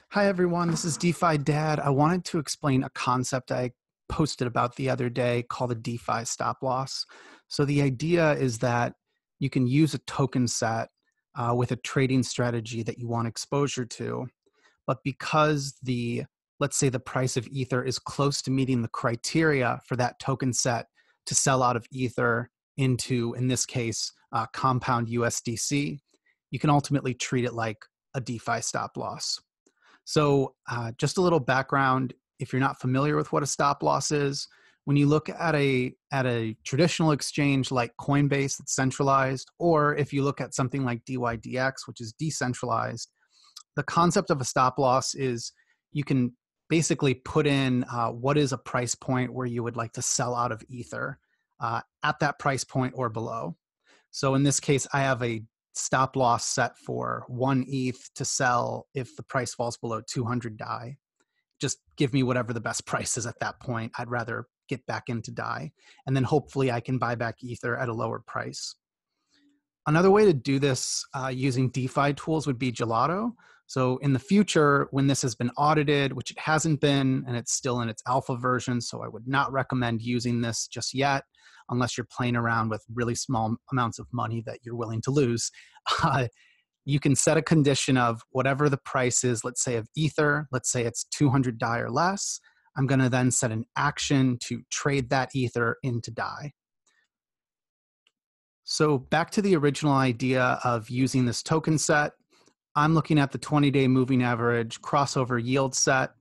Hi everyone, this is DeFi Dad. I wanted to explain a concept I posted about the other day called a DeFi stop loss. So the idea is that you can use a token set with a trading strategy that you want exposure to, but because let's say the price of Ether is close to meeting the criteria for that token set to sell out of Ether into, in this case, compound USDC, you can ultimately treat it like a DeFi stop loss. So just a little background, if you're not familiar with what a stop loss is, when you look at a traditional exchange like Coinbase that's centralized, or if you look at something like DYDX, which is decentralized, the concept of a stop loss is you can basically put in what is a price point where you would like to sell out of Ether at that price point or below. So in this case, I have a stop loss set for 1 ETH to sell if the price falls below 200 DAI. Just give me whatever the best price is at that point. I'd rather get back into DAI. And then hopefully I can buy back Ether at a lower price. Another way to do this using DeFi tools would be Gelato. So in the future, when this has been audited, which it hasn't been, and it's still in its alpha version, so I would not recommend using this just yet, unless you're playing around with really small amounts of money that you're willing to lose. You can set a condition of whatever the price is, let's say of Ether, let's say it's 200 DAI or less. I'm going to then set an action to trade that Ether into DAI. So back to the original idea of using this token set, I'm looking at the 20-day moving average crossover yield set.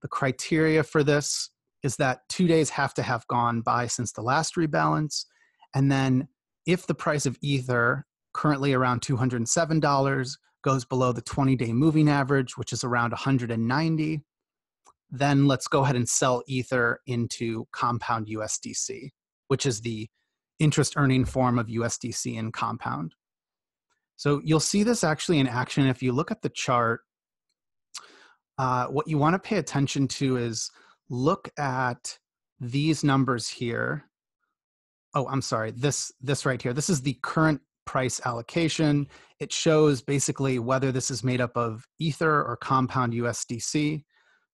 The criteria for this is that 2 days have to have gone by since the last rebalance. And then if the price of Ether, currently around $207, goes below the 20-day moving average, which is around 190, then let's go ahead and sell Ether into compound USDC, which is the interest earning form of USDC in compound. So you'll see this actually in action. If you look at the chart, what you want to pay attention to is look at these numbers here. Oh, I'm sorry, this right here. This is the current price allocation. It shows basically whether this is made up of Ether or compound USDC.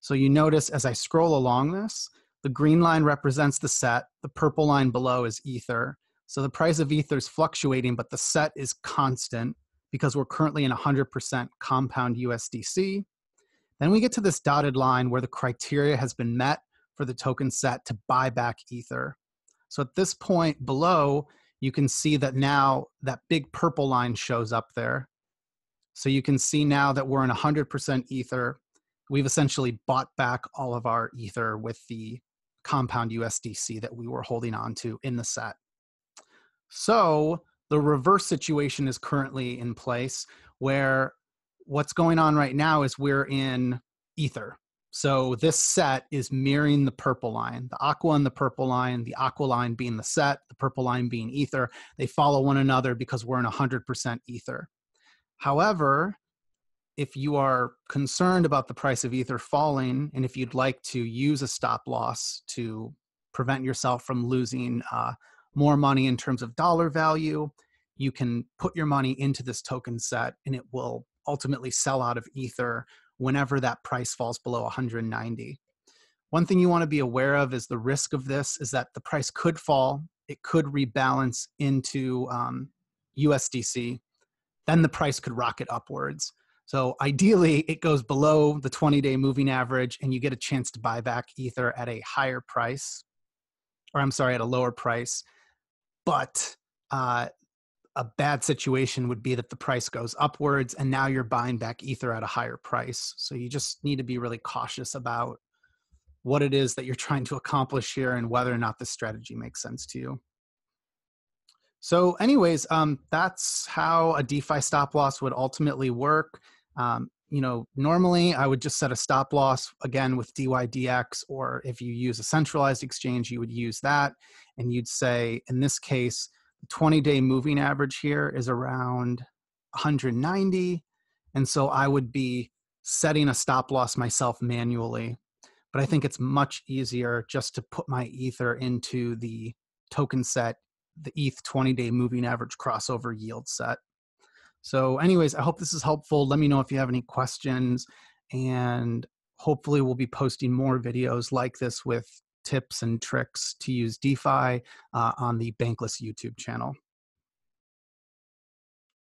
So you notice as I scroll along this, the green line represents the set, the purple line below is Ether. So the price of Ether is fluctuating, but the set is constant because we're currently in 100% compound USDC. Then we get to this dotted line where the criteria has been met for the token set to buy back Ether. So at this point below, you can see that now that big purple line shows up there. So you can see now that we're in 100% Ether. We've essentially bought back all of our Ether with the compound USDC that we were holding on to in the set. So the reverse situation is currently in place where what's going on right now is we're in Ether. So this set is mirroring the purple line, the aqua and the purple line, the aqua line being the set, the purple line being Ether. They follow one another because we're in 100% Ether. However, if you are concerned about the price of Ether falling, and if you'd like to use a stop loss to prevent yourself from losing more money in terms of dollar value, you can put your money into this token set and it will ultimately sell out of Ether whenever that price falls below 190. One thing you want to be aware of is the risk of this is that the price could fall, it could rebalance into USDC, then the price could rocket upwards. So ideally, it goes below the 20-day moving average and you get a chance to buy back Ether at a higher price, or I'm sorry, at a lower price. But a bad situation would be that the price goes upwards and now you're buying back Ether at a higher price. So you just need to be really cautious about what it is that you're trying to accomplish here and whether or not this strategy makes sense to you. So anyways, that's how a DeFi stop loss would ultimately work. Normally I would just set a stop loss again with DYDX, or if you use a centralized exchange, you would use that. And you'd say, in this case, the 20-day moving average here is around 190. And so I would be setting a stop loss myself manually. But I think it's much easier just to put my Ether into the token set, the ETH 20-day moving average crossover yield set. So anyways, I hope this is helpful. Let me know if you have any questions. And hopefully we'll be posting more videos like this with tips and tricks to use DeFi on the Bankless YouTube channel.